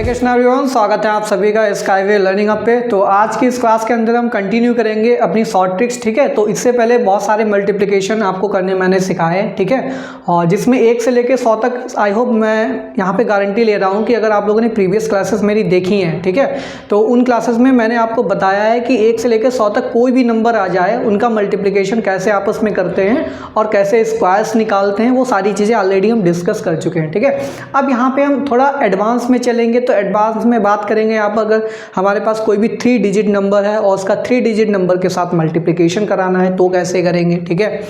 हरे Krishna everyone, स्वागत है आप सभी का स्काईवे लर्निंग अप पे। तो आज की इस क्लास के अंदर हम कंटिन्यू करेंगे अपनी शॉर्ट ट्रिक्स, ठीक है। तो इससे पहले बहुत सारे मल्टीप्लिकेशन आपको करने मैंने सिखाए हैं, ठीक है, और जिसमें 1 से लेकर 100 तक आई होप मैं यहाँ पे गारंटी ले रहा हूँ कि अगर आप लोगों ने प्रीवियस क्लासेस मेरी देखी हैं, ठीक है, तो उन क्लासेस में मैंने आपको बताया है कि 1 से लेकर 100 तक कोई भी नंबर आ जाए उनका मल्टीप्लिकेशन कैसे आपस में करते हैं और कैसे स्क्वायर्स निकालते हैं, वो सारी चीज़ें ऑलरेडी हम डिस्कस कर चुके हैं, ठीक है। अब यहाँ पे हम थोड़ा एडवांस में चलेंगे, तो एडवांस में बात करेंगे आप अगर हमारे पास कोई भी 3 डिजिट नंबर है और उसका 3 डिजिट नंबर के साथ मल्टीप्लिकेशन कराना है तो कैसे करेंगे, ठीक है।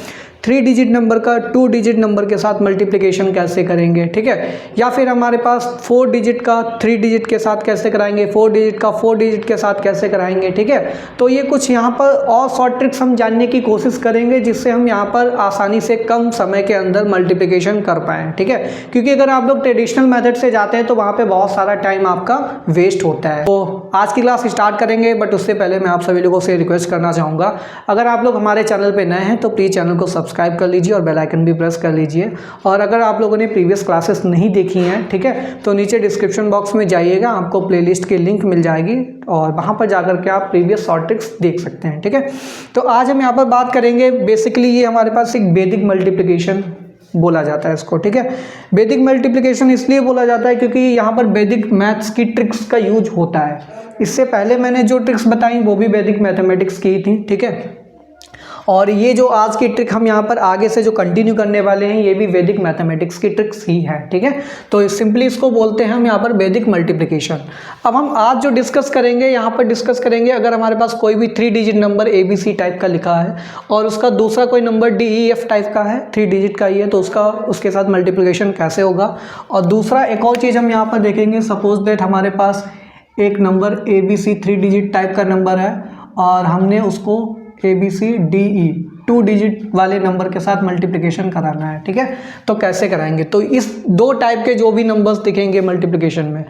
3 डिजिट नंबर का 2 डिजिट नंबर के साथ मल्टीप्लिकेशन कैसे करेंगे, ठीक है। या फिर हमारे पास 4 डिजिट का 3 डिजिट के साथ कैसे कराएंगे, 4 डिजिट का 4 डिजिट के साथ कैसे कराएंगे, ठीक है। तो ये कुछ यहाँ पर और शॉर्ट ट्रिक्स हम जानने की कोशिश करेंगे जिससे हम यहाँ पर आसानी से कम समय के अंदर मल्टीप्लिकेशन कर पाएँ, ठीक है। क्योंकि अगर आप लोग ट्रेडिशनल मेथड से जाते हैं तो वहाँ पर बहुत सारा टाइम आपका वेस्ट होता है। तो आज की क्लास स्टार्ट करेंगे, बट उससे पहले मैं आप सभी लोगों से रिक्वेस्ट करना चाहूँगा, अगर आप लोग हमारे चैनल पर नए हैं तो प्लीज़ चैनल को सब्सक्राइब कर लीजिए और बेल आइकन भी प्रेस कर लीजिए। और अगर आप लोगों ने प्रीवियस क्लासेस नहीं देखी हैं, ठीक है, तो नीचे डिस्क्रिप्शन बॉक्स में जाइएगा, आपको प्लेलिस्ट की लिंक मिल जाएगी और वहाँ पर जाकर के आप प्रीवियस शॉर्ट ट्रिक्स देख सकते हैं, ठीक है। तो आज हम यहाँ पर बात करेंगे, बेसिकली ये हमारे पास एक वैदिक मल्टीप्लिकेशन बोला जाता है इसको, ठीक है। वैदिक मल्टीप्लिकेशन इसलिए बोला जाता है क्योंकि यहाँ पर वैदिक मैथ्स की ट्रिक्स का यूज होता है। इससे पहले मैंने जो ट्रिक्स बताई वो भी वैदिक मैथमेटिक्स की थी, ठीक है। और ये जो आज की ट्रिक हम यहाँ पर आगे से जो कंटिन्यू करने वाले हैं ये भी वैदिक मैथमेटिक्स की ट्रिक्स ही है, ठीक है। तो सिंपली इसको बोलते हैं हम यहाँ पर वैदिक मल्टीप्लिकेशन। अब हम आज जो डिस्कस करेंगे यहाँ पर डिस्कस करेंगे, अगर हमारे पास कोई भी 3 डिजिट नंबर ABC टाइप का लिखा है और उसका दूसरा कोई नंबर DEF टाइप का है, 3 डिजिट का ही है, तो उसके साथ मल्टीप्लिकेशन कैसे होगा। और दूसरा एक और चीज़ हम यहाँ पर देखेंगे, सपोज दैट हमारे पास एक नंबर ABC 3 डिजिट टाइप का नंबर है और हमने उसको ABCDE 2 डिजिट वाले नंबर के साथ मल्टीप्लिकेशन कराना है, ठीक है। तो कैसे कराएंगे, तो इस 2 टाइप के जो भी नंबर्स दिखेंगे मल्टीप्लिकेशन में,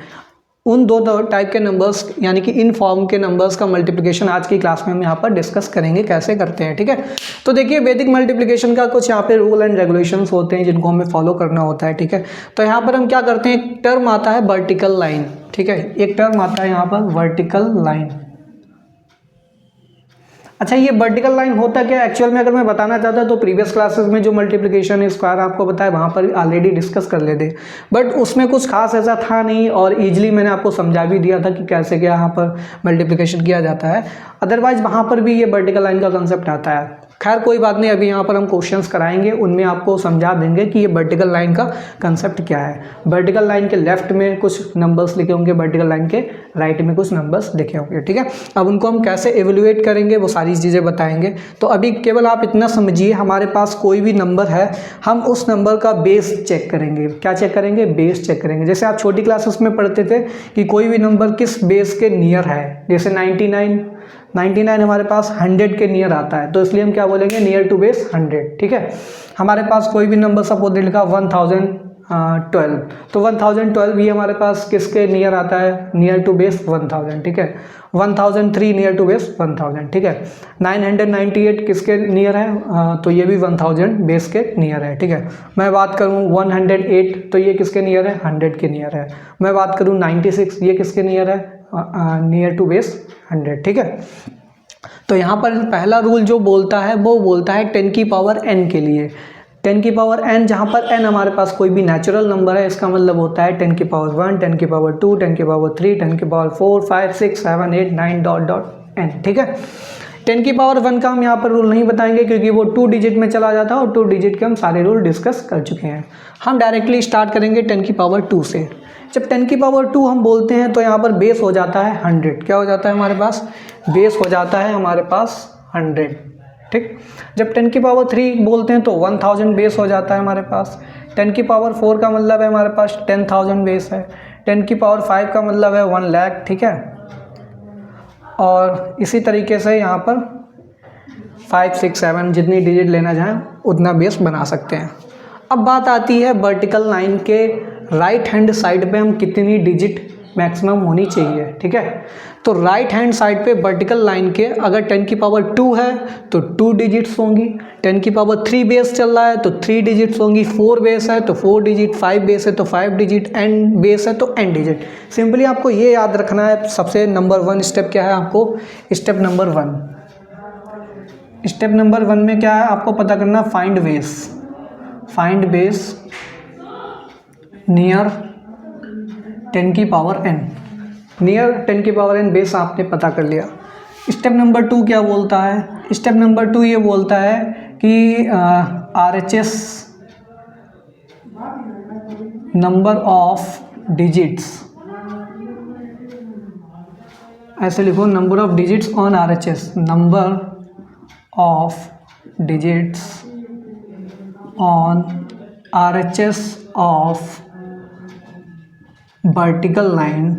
उन 2 टाइप के नंबर्स यानी कि इन फॉर्म के नंबर्स का मल्टीप्लिकेशन आज की क्लास में हम यहाँ पर डिस्कस करेंगे कैसे करते हैं, ठीक है। तो देखिए वैदिक मल्टीप्लिकेशन का कुछ यहाँ पे रूल एंड रेगुलेशंस होते हैं जिनको हमें फॉलो करना होता है, ठीक है। तो यहाँ पर हम क्या करते हैं, एक टर्म आता है वर्टिकल लाइन, ठीक है, एक टर्म आता है यहाँ पर वर्टिकल लाइन। अच्छा, ये वर्टिकल लाइन होता क्या एक्चुअल में अगर मैं बताना चाहता तो प्रीवियस क्लासेस में जो मल्टीप्लिकेशन स्क्वायर आपको बताया वहाँ पर ऑलरेडी डिस्कस कर लेते, बट उसमें कुछ खास ऐसा था नहीं और इजीली मैंने आपको समझा भी दिया था कि कैसे क्या यहाँ पर मल्टीप्लिकेशन किया जाता है। अदरवाइज वहाँ पर भी ये वर्टिकल लाइन का कंसेप्ट आता है। खैर कोई बात नहीं, अभी यहाँ पर हम क्वेश्चंस कराएंगे, उनमें आपको समझा देंगे कि ये वर्टिकल लाइन का कंसेप्ट क्या है। वर्टिकल लाइन के लेफ्ट में कुछ नंबर्स लिखे होंगे, वर्टिकल लाइन के राइट में कुछ नंबर्स लिखे होंगे, ठीक है। अब उनको हम कैसे एवेल्युएट करेंगे वो सारी चीज़ें बताएंगे। तो अभी केवल आप इतना समझिए, हमारे पास कोई भी नंबर है, हम उस नंबर का बेस चेक करेंगे। क्या चेक करेंगे, बेस चेक करेंगे। जैसे आप छोटी क्लासेस में पढ़ते थे कि कोई भी नंबर किस बेस के नियर है, जैसे 99 हमारे पास 100 के नियर आता है, तो इसलिए हम क्या बोलेंगे, नियर टू बेस 100, ठीक है। हमारे पास कोई भी नंबर सपोज लिखा 1012, तो 1012 भी हमारे पास किसके नियर आता है, नियर टू बेस 1000, ठीक है। 1003 नियर टू बेस 1000, ठीक है। 998 किसके नियर है, तो ये भी 1000 बेस के नियर है, ठीक है। मैं बात करूँ 108 तो ये किसके नियर है, 100 के नियर है। मैं बात करूँ 96 ये किसके नियर है, नियर टू बेस 100, ठीक है। तो यहाँ पर पहला रूल जो बोलता है वो बोलता है 10 की पावर n के लिए। 10 की पावर n, जहाँ पर n हमारे पास कोई भी नेचुरल नंबर है, इसका मतलब होता है 10 की पावर 1, 10 की पावर 2, 10 की पावर 3, 10 की पावर 4, 5, 6, 7, 8, 9 n, ठीक है। 10 की पावर 1 का हम यहाँ पर रूल नहीं बताएंगे क्योंकि वो 2 डिजिट में चला जाता है और 2 डिजिट के हम सारे रूल डिस्कस कर चुके हैं। हम डायरेक्टली स्टार्ट करेंगे 10 की पावर 2 से। जब 10 की पावर 2 हम बोलते हैं तो यहाँ पर बेस हो जाता है 100। क्या हो जाता है हमारे पास, बेस हो जाता है हमारे पास 100, ठीक। जब 10 की पावर 3 बोलते हैं तो 1000 बेस हो जाता है हमारे पास। 10 की पावर 4 का मतलब है हमारे पास 10,000 बेस है। 10 की पावर 5 का मतलब है 1 लाख, ठीक है। और इसी तरीके से यहाँ पर 5, 6, 7 जितनी डिजिट लेना चाहें उतना बेस बना सकते हैं। अब बात आती है वर्टिकल लाइन के राइट हैंड साइड पे हम कितनी डिजिट मैक्सिमम होनी चाहिए, ठीक है। तो राइट हैंड साइड पे वर्टिकल लाइन के अगर 10 की पावर 2 है तो 2 डिजिट्स होंगी, 10 की पावर 3 बेस चल रहा है तो 3 डिजिट्स होंगी, 4 बेस है तो 4 डिजिट, 5 बेस है तो 5 डिजिट, n बेस है तो n डिजिट। सिंपली आपको ये याद रखना है। सबसे नंबर 1 स्टेप क्या है आपको, स्टेप नंबर 1। स्टेप नंबर 1 में क्या है आपको पता करना, find base, find base near 10 की पावर n, नियर 10 की पावर n बेस आपने पता कर लिया। स्टेप नंबर 2 क्या बोलता है, स्टेप नंबर 2 ये बोलता है कि RHS नंबर ऑफ डिजिट्स, ऐसे लिखो, number of digits on RHS, number of digits on RHS of vertical line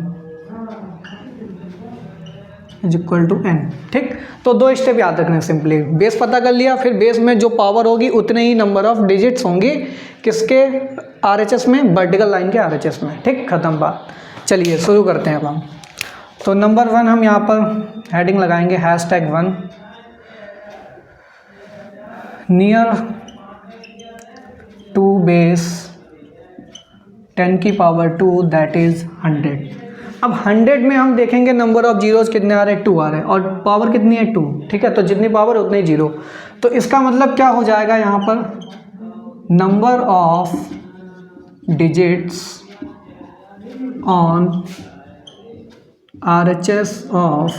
is equal to n, ठीक। तो 2 स्टेप याद रखने, सिंपली बेस पता कर लिया, फिर बेस में जो पावर होगी उतने ही नंबर ऑफ डिजिट्स होंगी किसके, RHS में, वर्टिकल लाइन के RHS में, ठीक, खत्म बात। चलिए शुरू करते हैं अब हम। तो नंबर 1 हम यहाँ पर हेडिंग लगाएंगे #1 नियर टू बेस 10 की पावर 2 दैट इज 100। अब 100 में हम देखेंगे नंबर ऑफ जीरोज कितने आ रहे हैं, 2 आ रहे हैं, और पावर कितनी है 2, ठीक है। तो जितनी पावर उतने ही जीरो। तो इसका मतलब क्या हो जाएगा यहाँ पर, number of digits on RHS of,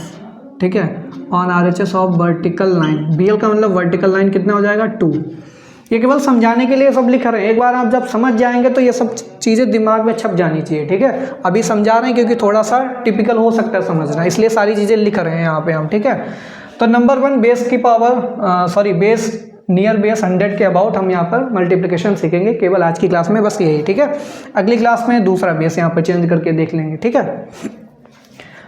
ठीक है, on RHS of vertical line, BL का मतलब वर्टिकल लाइन कितना हो जाएगा 2। ये केवल समझाने के लिए सब लिख रहे हैं, एक बार आप जब समझ जाएंगे तो ये सब चीज़ें दिमाग में छप जानी चाहिए, ठीक है। अभी समझा रहे हैं क्योंकि थोड़ा सा टिपिकल हो सकता है समझना, इसलिए सारी चीज़ें लिख रहे हैं यहाँ पे हम, ठीक है। तो नंबर 1 बेस की पावर बेस नियर बेस 100 के अबाउट हम यहाँ पर मल्टीप्लिकेशन सीखेंगे केवल आज की क्लास में, बस यही, ठीक है। अगली क्लास में दूसरा बेस यहाँ पर चेंज करके देख लेंगे, ठीक है।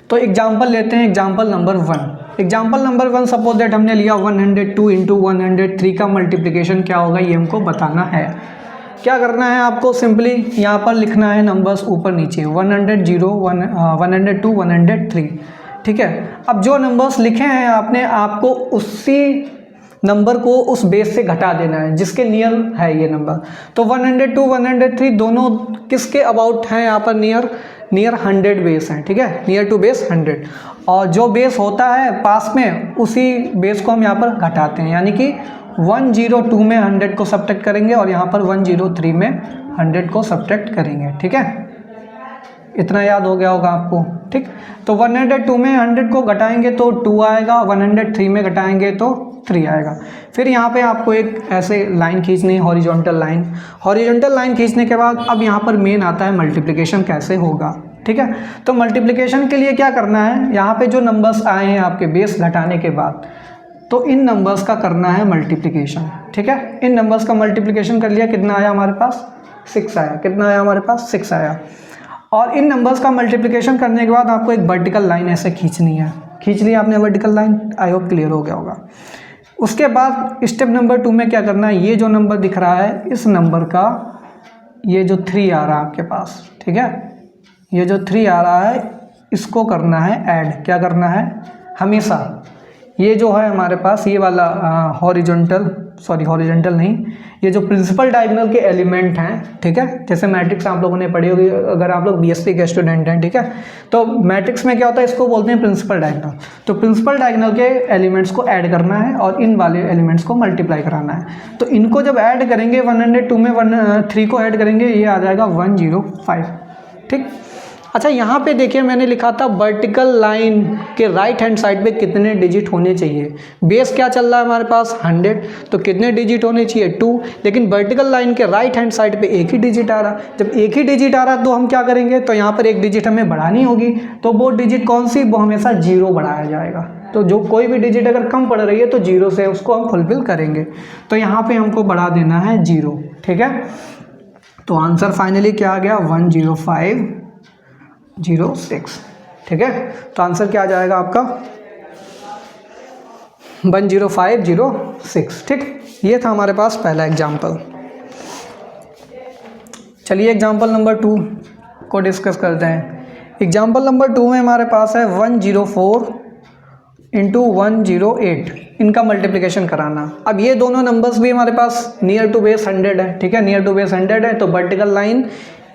तो एग्जाम्पल लेते हैं, example number 1। Example number 1, suppose that हमने लिया 102 इंटू 103 का मल्टीप्लिकेशन क्या होगा ये हमको बताना है। क्या करना है आपको, सिंपली यहाँ पर लिखना है नंबर्स ऊपर नीचे, 102 103, ठीक है। अब जो नंबर्स लिखे हैं आपने, आपको उसी नंबर को उस बेस से घटा देना है जिसके नियर है ये नंबर। तो 102 103 दोनों किसके अबाउट हैं यहाँ पर, नियर 100 बेस हैं, ठीक है, नियर टू बेस 100। और जो बेस होता है पास में उसी बेस को हम यहाँ पर घटाते हैं, यानी कि 102 में 100 को सब्ट्रैक्ट करेंगे और यहाँ पर 103 में 100 को सब्ट्रैक्ट करेंगे, ठीक है। इतना याद हो गया होगा आपको, ठीक। तो 102 में 100 को घटाएंगे तो 2 आएगा, 103 में घटाएंगे तो 3 आएगा। फिर यहाँ पे आपको एक ऐसे लाइन खींचनी है, हॉरिजॉन्टल लाइन। हॉरिजॉन्टल लाइन खींचने के बाद अब यहाँ पर मेन आता है मल्टीप्लिकेशन कैसे होगा, ठीक है। तो मल्टीप्लिकेशन के लिए क्या करना है, यहाँ पे जो नंबर्स आए हैं आपके बेस घटाने के बाद, तो इन नंबर्स का करना है मल्टीप्लिकेशन, ठीक है। इन नंबर्स का मल्टीप्लिकेशन कर लिया, कितना आया हमारे पास, 6 आया। कितना आया हमारे पास, 6 आया। और इन नंबर्स का मल्टीप्लिकेशन करने के बाद आपको एक वर्टिकल लाइन ऐसे खींचनी है। खींच लिया आपने vertical line, I hope clear हो गया होगा। उसके बाद स्टेप नंबर 2 में क्या करना है, ये जो नंबर दिख रहा है इस नंबर का ये जो 3 आ रहा है आपके पास, ठीक है, ये जो 3 आ रहा है इसको करना है ऐड। क्या करना है, हमेशा ये जो है हमारे पास ये वाला हॉरिजॉन्टल नहीं, ये जो प्रिंसिपल डायगोनल के एलिमेंट हैं, ठीक है, जैसे मैट्रिक्स आप लोगों ने पढ़ी होगी अगर आप लोग बीएससी के स्टूडेंट हैं, ठीक है। तो मैट्रिक्स में क्या होता है, इसको बोलते हैं प्रिंसिपल डायगोनल। तो प्रिंसिपल डायगोनल के एलिमेंट्स को ऐड करना है और इन वाले एलिमेंट्स को मल्टीप्लाई कराना है। तो इनको जब ऐड करेंगे 102 में 3 को ऐड करेंगे, ये आ जाएगा 105, ठीक। अच्छा, यहाँ पे देखिए मैंने लिखा था वर्टिकल लाइन के राइट हैंड साइड पे कितने डिजिट होने चाहिए। बेस क्या चल रहा है हमारे पास 100, तो कितने डिजिट होने चाहिए 2। लेकिन वर्टिकल लाइन के राइट हैंड साइड पे एक ही डिजिट आ रहा। जब एक ही डिजिट आ रहा तो हम क्या करेंगे, तो यहाँ पर एक डिजिट हमें बढ़ानी होगी। तो वो डिजिट कौन सी, वो हमेशा 0 बढ़ाया जाएगा। तो जो कोई भी डिजिट अगर कम पड़ रही है तो 0 से उसको हम फुलफिल करेंगे। तो यहाँ पर हमको बढ़ा देना है 0, ठीक है। तो आंसर फाइनली क्या आ गया, 10506, ठीक है। तो आंसर क्या आ जाएगा आपका 10506, ठीक। ये था हमारे पास पहला एग्जाम्पल। चलिए एग्जाम्पल नंबर 2 को डिस्कस करते हैं। एग्जाम्पल नंबर 2 में हमारे पास है 104 इंटू 108, इनका मल्टीप्लिकेशन कराना। अब ये दोनों नंबर्स भी हमारे पास नियर टू बेस 100 है, ठीक है, नियर टू बेस 100 है। तो वर्टिकल लाइन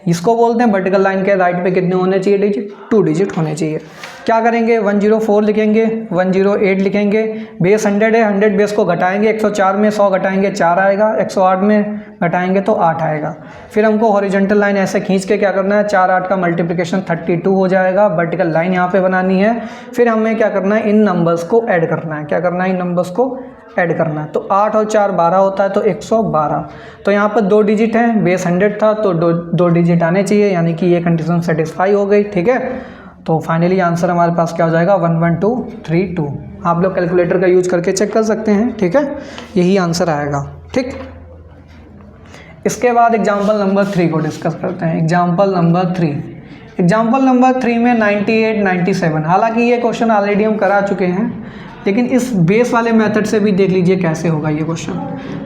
इसको बोलते हैं, वर्टिकल लाइन के राइट पे कितने होने चाहिए डिजिट, 2 डिजिट होने चाहिए। क्या करेंगे, 104 लिखेंगे, 108 लिखेंगे, बेस 100 है, 100 बेस को घटाएंगे, 104 में 100 घटाएंगे 4 आएगा, 108 में घटाएंगे तो 8 आएगा। फिर हमको हॉरिजॉन्टल लाइन ऐसे खींच के क्या करना है, 4 8 का मल्टीप्लिकेशन 32 हो जाएगा, वर्टिकल लाइन यहाँ पे बनानी है। फिर हमें क्या करना है, इन नंबर्स को ऐड करना है। क्या करना है, इन नंबर्स को ऐड करना है। तो 8 और 4 12 होता है, तो 112। तो यहाँ पर 2 डिजिट हैं, बेस 100 था तो दो डिजिट आने चाहिए, यानी कि ये कंडीशन सेटिस्फाई हो गई, ठीक है। तो फाइनली आंसर हमारे पास क्या हो जाएगा, 11232। आप लोग कैलकुलेटर का यूज करके चेक कर सकते हैं, ठीक है, यही आंसर आएगा, ठीक। इसके बाद एग्जाम्पल नंबर 3 को डिस्कस करते हैं। एग्जाम्पल नंबर 3 में 98 97, हालांकि ये क्वेश्चन ऑलरेडी हम करा चुके हैं, लेकिन इस बेस वाले मेथड से भी देख लीजिए कैसे होगा ये क्वेश्चन।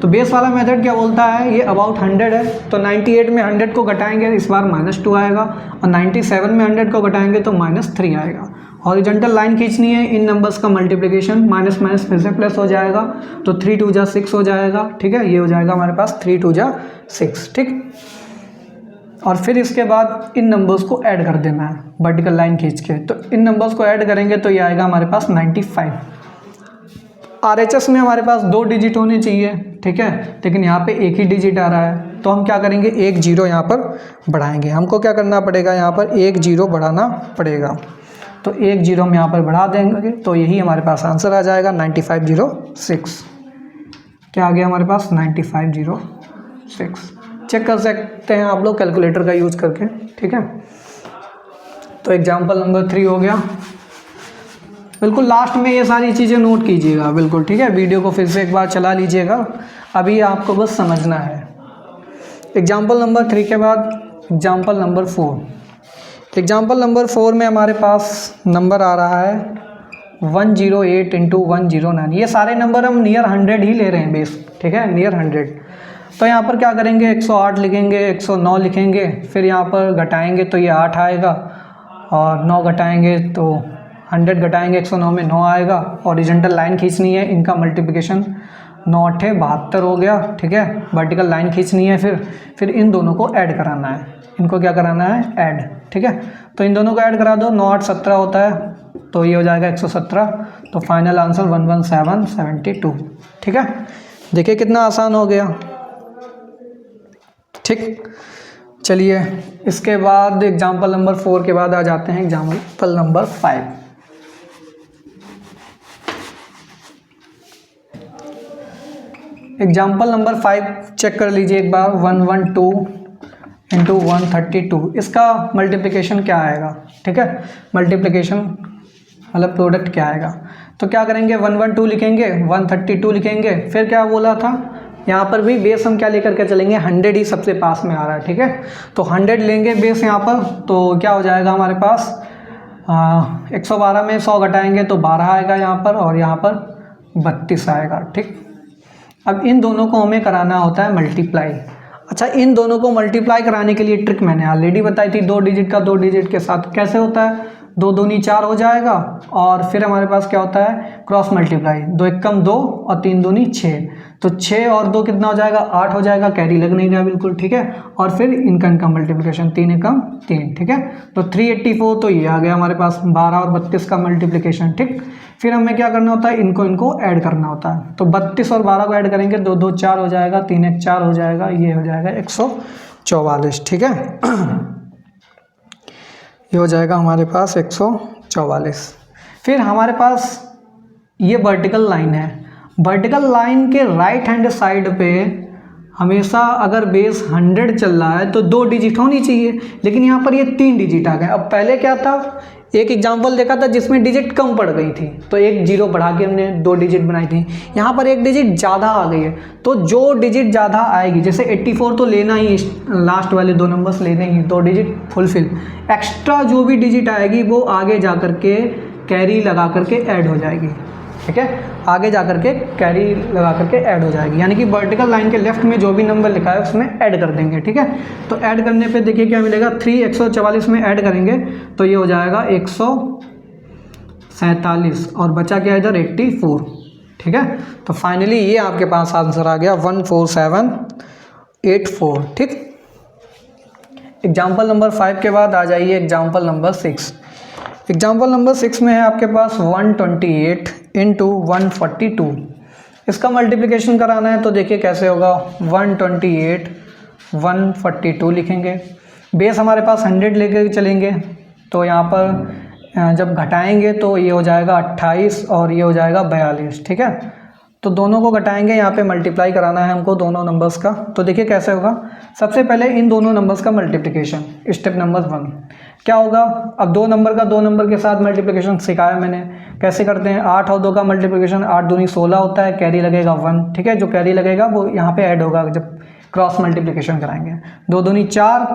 तो बेस वाला मेथड क्या बोलता है, ये अबाउट 100 है, तो 98 में 100 को घटाएंगे, इस बार -2 आएगा, और 97 में 100 को घटाएंगे तो -3 आएगा। हॉरिजॉन्टल लाइन खींचनी है, इन नंबर्स का मल्टीप्लिकेशन, माइनस माइनस फिर से प्लस हो जाएगा, तो 3 2 जा 6 हो जाएगा, ठीक है, ये हो जाएगा हमारे पास 3 2 जा 6, ठीक। और फिर इसके बाद इन नंबर्स को ऐड कर देना है वर्टिकल लाइन खींच के। तो इन नंबर्स को ऐड करेंगे तो ये आएगा हमारे पास 95। RHS में हमारे पास 2 डिजिट होने चाहिए, ठीक है, लेकिन यहाँ पे एक ही डिजिट आ रहा है, तो हम क्या करेंगे, 1 0 यहाँ पर बढ़ाएंगे। हमको क्या करना पड़ेगा, यहाँ पर 1 0 बढ़ाना पड़ेगा, तो 1 0 हम यहाँ पर बढ़ा देंगे, तो यही हमारे पास आंसर आ जाएगा 9506। क्या आ गया हमारे पास, 9506। चेक कर सकते हैं आप लोग कैलकुलेटर का यूज करके, ठीक है। तो एग्जाम्पल नंबर 3 हो गया। बिल्कुल लास्ट में ये सारी चीज़ें नोट कीजिएगा, बिल्कुल, ठीक है, वीडियो को फिर से एक बार चला लीजिएगा, अभी आपको बस समझना है। एग्जाम्पल नंबर 3 के बाद एग्जाम्पल नंबर 4। एग्जाम्पल नंबर 4 में हमारे पास नंबर आ रहा है 108 इंटू 109। ये सारे नंबर हम नियर 100 ही ले रहे हैं बेस, ठीक है, नियर 100। तो यहाँ पर क्या करेंगे, 108 लिखेंगे, 109 लिखेंगे, फिर यहाँ पर घटाएंगे तो ये 8 आएगा, और 9 घटाएंगे तो 100 घटाएंगे 109 में 9 आएगा। हॉरिजॉन्टल लाइन खींचनी है, इनका मल्टीप्लिकेशन 9 8 72 हो गया, ठीक है। वर्टिकल लाइन खींचनी है, फिर इन दोनों को ऐड कराना है। इनको क्या कराना है, ऐड, ठीक है। तो इन दोनों को ऐड करा दो, 9 8 17 होता है, तो ये हो जाएगा 117। तो फाइनल आंसर 11772, ठीक है। देखिए कितना आसान हो गया, ठीक। चलिए इसके बाद एग्जाम्पल नंबर 4 के बाद आ जाते हैं example number 5। Example number 5 check कर लीजिए एक बार। 112 इंटू 132, इसका मल्टीप्लिकेशन क्या आएगा, ठीक है, मल्टीप्लिकेशन मतलब प्रोडक्ट क्या आएगा। तो क्या करेंगे, 112 लिखेंगे, 132 लिखेंगे, फिर क्या बोला था, यहाँ पर भी बेस हम क्या लेकर के चलेंगे, 100 ही सबसे पास में आ रहा है, ठीक है। तो 100 लेंगे बेस यहाँ पर, तो क्या हो जाएगा हमारे पास 112 में 100 घटाएंगे तो 12 आएगा यहाँ पर, और यहाँ पर 32 आएगा, ठीक। अब इन दोनों को हमें कराना होता है मल्टीप्लाई। अच्छा, इन दोनों को मल्टीप्लाई कराने के लिए ट्रिक मैंने ऑलरेडी बताई थी, 2 डिजिट का 2 डिजिट के साथ कैसे होता है, 2 दूनी 4 हो जाएगा, और फिर हमारे पास क्या होता है, क्रॉस मल्टीप्लाई, 2 1 2 और 3 दूनी 6, तो 6 और 2 कितना हो जाएगा, 8 हो जाएगा, कैरी लग नहीं रहा बिल्कुल, ठीक है। और फिर इनका मल्टीप्लिकेशन 3 1 3, ठीक है। तो 384, तो ये आ गया हमारे पास 12 और 32 का मल्टीप्लिकेशन, ठीक। फिर हमें क्या करना होता है, इनको ऐड करना होता है। तो 32 और 12 को ऐड करेंगे, 2 2 4 हो जाएगा, 3 1 4 हो जाएगा, ये हो जाएगा 144, ठीक है। ये हो जाएगा हमारे पास 144। फिर हमारे पास ये वर्टिकल लाइन है, वर्टिकल लाइन के राइट हैंड साइड पे हमेशा अगर बेस 100 चल रहा है तो 2 डिजिट होनी चाहिए, लेकिन यहाँ पर ये 3 डिजिट आ गए। अब पहले क्या था, एक एग्जांपल देखा था जिसमें डिजिट कम पड़ गई थी, तो 1 0 बढ़ा के हमने 2 डिजिट बनाई थी। यहाँ पर 1 डिजिट ज़्यादा आ गई है, तो जो डिजिट ज़्यादा आएगी, जैसे 84 तो लेना ही, लास्ट वाले 2 नंबर्स लेने ही, 2 डिजिट फुलफिल, एक्स्ट्रा जो भी डिजिट आएगी वो आगे जा कर के कैरी लगा करके ऐड हो जाएगी। ठीक है, आगे जा कर के कैरी लगा करके ऐड हो जाएगी, यानी कि वर्टिकल लाइन के लेफ्ट में जो भी नंबर लिखा है उसमें ऐड कर देंगे। ठीक है, तो ऐड करने पे देखिए क्या मिलेगा, 3 144 में ऐड करेंगे तो ये हो जाएगा 147 और बचा क्या इधर 84। ठीक है, तो फाइनली ये आपके पास आंसर आ गया 14784। ठीक, एग्जाम्पल नंबर 5 के बाद आ जाइए एग्जाम्पल नंबर 6। एग्जाम्पल नंबर 6 में है आपके पास 128 इंटू 142। इसका मल्टीप्लिकेशन कराना है तो देखिए कैसे होगा, 128 142 लिखेंगे, बेस हमारे पास 100 लेकर चलेंगे, तो यहाँ पर जब घटाएंगे तो ये हो जाएगा 28 और ये हो जाएगा 42। ठीक है, तो दोनों को घटाएंगे, यहाँ पे मल्टीप्लाई कराना है हमको दोनों नंबर्स का। तो देखिए कैसे होगा, सबसे पहले इन दोनों नंबर्स का मल्टीप्लिकेशन, स्टेप नंबर 1 क्या होगा। अब दो नंबर का दो नंबर के साथ मल्टीप्लिकेशन सिखाया मैंने, कैसे करते हैं। 8 और 2 का मल्टीप्लिकेशन 8 दूनी 16 होता है, कैरी लगेगा 1। ठीक है, जो कैरी लगेगा वो यहाँ पे ऐड होगा जब क्रॉस मल्टीप्लिकेशन कराएंगे। 2 दूनी 4,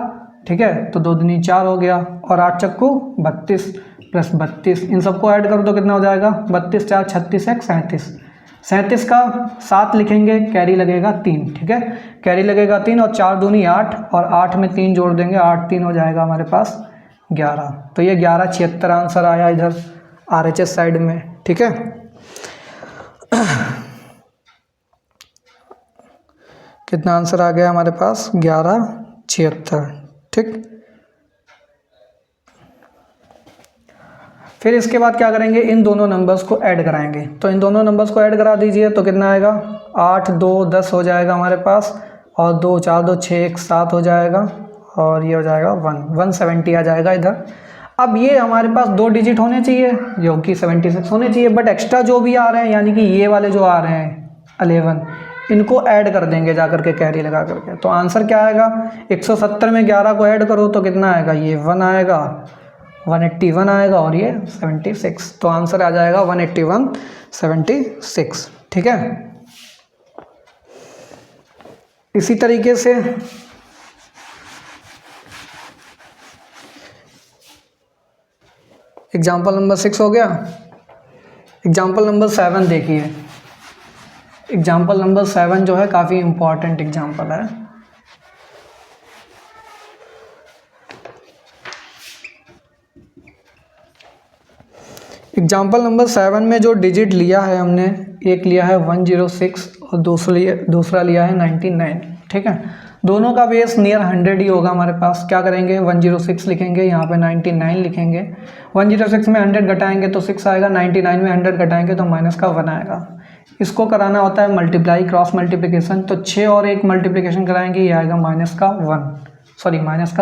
ठीक है, तो 2 दूनी 4 हो गया, और 8 चक्कू 32 प्लस 32, इन सबको ऐड करो तो कितना हो जाएगा, 32 4 36 1 37। 37 का 7 लिखेंगे, कैरी लगेगा 3। ठीक है, कैरी लगेगा 3 और 4 दूनी 8 और 8 में 3 जोड़ देंगे, 8 3 हो जाएगा हमारे पास 11। तो ये 1176 आंसर आया इधर RHS साइड में। ठीक है, कितना आंसर आ गया हमारे पास, 1176। ठीक, फिर इसके बाद क्या करेंगे, इन दोनों नंबर्स को ऐड कराएंगे। तो इन दोनों नंबर्स को ऐड करा दीजिए तो कितना आएगा, 8 2 10 हो जाएगा हमारे पास, और 2 4 2 6 1 7 हो जाएगा, और ये हो जाएगा 170 आ जाएगा इधर। अब ये हमारे पास 2 डिजिट होने चाहिए जो कि 76 होने चाहिए, बट एक्स्ट्रा जो भी आ रहे हैं यानी कि ये वाले जो आ रहे हैं 11, इनको ऐड कर देंगे जा करके कैरी लगा करके। तो आंसर क्या आएगा, 170 में 11 को ऐड करो तो कितना आएगा, ये 1 आएगा, 181 आएगा, और ये 76। तो आंसर आ जाएगा 181 76। ठीक है, इसी तरीके से एग्जाम्पल नंबर 6 हो गया। एग्जाम्पल नंबर 7 देखिए, एग्जाम्पल नंबर 7 जो है काफ़ी इम्पॉर्टेंट एग्जाम्पल है। एग्जाम्पल नंबर 7 में जो डिजिट लिया है हमने, एक लिया है 106 और दूसरा लिया है 99। ठीक है, दोनों का बेस नियर 100 ही होगा हमारे पास। क्या करेंगे, 106 लिखेंगे, यहाँ पे 99 लिखेंगे। 106 में 100 घटाएंगे तो 6 आएगा, 99 में 100 घटाएंगे तो माइनस का 1 आएगा। इसको कराना होता है मल्टीप्लाई, क्रॉस मल्टीप्लिकेशन। तो 6 और 1 मल्टीप्लिकेशन कराएंगे, ये आएगा माइनस का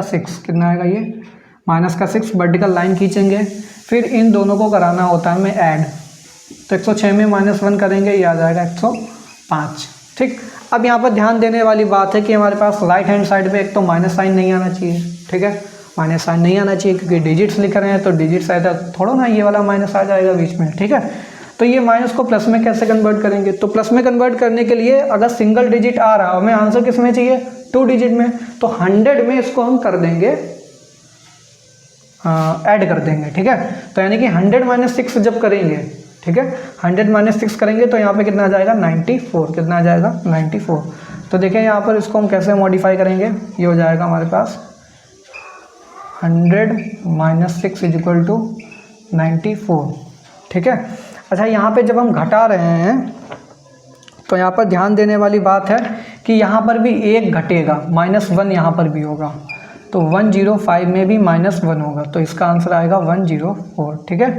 6। कितना आएगा ये, माइनस का 6। वर्टिकल लाइन खींचेंगे, फिर इन दोनों को कराना होता है हमें ऐड। तो 106 में -1 करेंगे, ये आ जाएगा 105। ठीक, अब यहाँ पर ध्यान देने वाली बात है कि हमारे पास राइट हैंड साइड पे एक तो माइनस साइन नहीं आना चाहिए। ठीक है, माइनस साइन नहीं आना चाहिए क्योंकि डिजिट्स लिख रहे हैं, तो डिजिट्स आया थोड़ा ना ये वाला माइनस आ जाएगा बीच में। ठीक है, तो ये माइनस को प्लस में कैसे कन्वर्ट करेंगे, तो प्लस में कन्वर्ट करने के लिए अगर सिंगल डिजिट आ रहा है, हमें आंसर किस में चाहिए, 2 डिजिट में, तो 100 में इसको हम कर देंगे, ऐड कर देंगे। ठीक है, तो यानी कि 100 - 6 जब करेंगे, ठीक है, 100 - 6 करेंगे तो यहाँ पे कितना आ जाएगा, 94। कितना आ जाएगा, 94। तो देखिए यहाँ पर इसको हम कैसे मॉडिफाई करेंगे, ये हो जाएगा हमारे पास 100 - 6 = 94। ठीक है, अच्छा यहाँ पे जब हम घटा रहे हैं तो यहाँ पर ध्यान देने वाली बात है कि यहाँ पर भी 1 घटेगा, -1 यहाँ पर भी होगा, तो 105 में भी -1 होगा, तो इसका आंसर आएगा 104। ठीक है,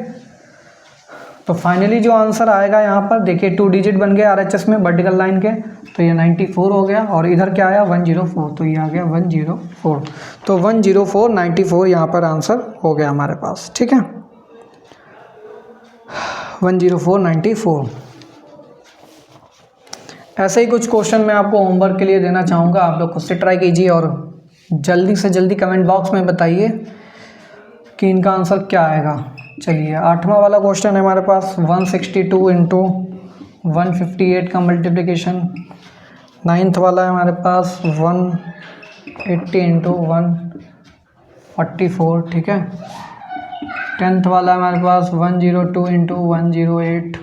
तो फाइनली जो आंसर आएगा यहाँ पर देखिए 2 डिजिट बन गए RHS में वर्टिकल लाइन के, तो ये 94 हो गया, और इधर क्या आया 104, तो ये आ गया 104। तो 104 94 यहाँ पर आंसर हो गया हमारे पास। ठीक है, 104 94। ऐसे ही कुछ क्वेश्चन मैं आपको होमवर्क के लिए देना चाहूँगा, आप लोग खुद से ट्राई कीजिए और जल्दी से जल्दी कमेंट बॉक्स में बताइए कि इनका आंसर क्या आएगा। चलिए 8वां वाला क्वेश्चन है हमारे पास, 162 × 158 का मल्टीप्लिकेशन। 9th वाला है हमारे पास 180 × 144। ठीक है, 10th वाला है हमारे पास 102 × 108।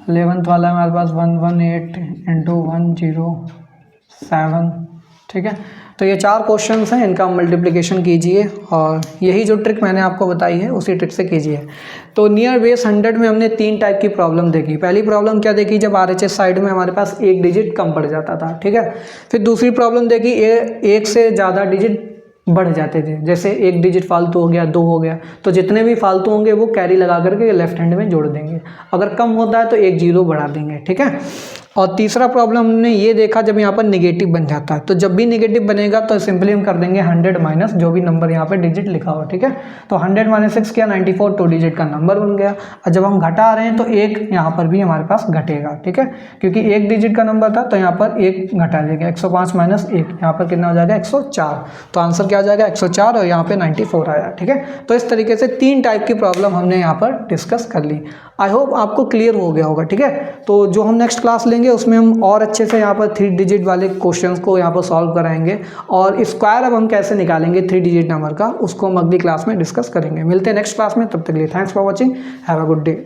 11th वाला है हमारे पास 118 इंटू 107, ठीक है। तो ये 4 क्वेश्चंस हैं, इनका मल्टीप्लिकेशन कीजिए और यही जो ट्रिक मैंने आपको बताई है उसी ट्रिक से कीजिए। तो नियर बेस 100 में हमने 3 टाइप की प्रॉब्लम देखी। पहली प्रॉब्लम क्या देखी, जब RHS साइड में हमारे पास एक डिजिट कम पड़ जाता था, ठीक है। फिर दूसरी प्रॉब्लम देखी, एक से ज़्यादा डिजिट बढ़ जाते थे, जैसे एक डिजिट फालतू हो गया, 2 हो गया, तो जितने भी फालतू होंगे वो कैरी लगा करके लेफ्ट हैंड में जोड़ देंगे। अगर कम होता है तो एक 0 बढ़ा देंगे, ठीक है। और तीसरा प्रॉब्लम हमने ये देखा, जब यहाँ पर निगेटिव बन जाता है, तो जब भी निगेटिव बनेगा तो सिंपली हम कर देंगे 100 माइनस जो भी नंबर यहाँ पे डिजिट लिखा हुआ, ठीक है। तो 100 माइनस 6 किया, 94 2 डिजिट का नंबर बन गया। और जब हम घटा रहे हैं तो एक यहाँ पर भी हमारे पास घटेगा, ठीक है, क्योंकि एक डिजिट का नंबर था तो यहाँ पर एक घटा देगा। 105 माइनस 1 यहाँ पर कितना हो जाएगा, 104। तो आंसर क्या आ जाएगा, 104, और यहाँ पे 94 आया, ठीक है। तो इस तरीके से 3 टाइप की प्रॉब्लम हमने यहाँ पर डिस्कस कर ली। आई होप आपको क्लियर हो गया होगा, ठीक है। तो जो हम नेक्स्ट क्लास लेंगे उसमें हम और अच्छे से यहाँ पर 3 डिजिट वाले क्वेश्चंस को यहाँ पर सॉल्व कराएंगे, और स्क्वायर अब हम कैसे निकालेंगे 3 डिजिट नंबर का, उसको हम अगली क्लास में डिस्कस करेंगे। मिलते हैं नेक्स्ट क्लास में, तब तक के लिए thanks for watching, have a good day.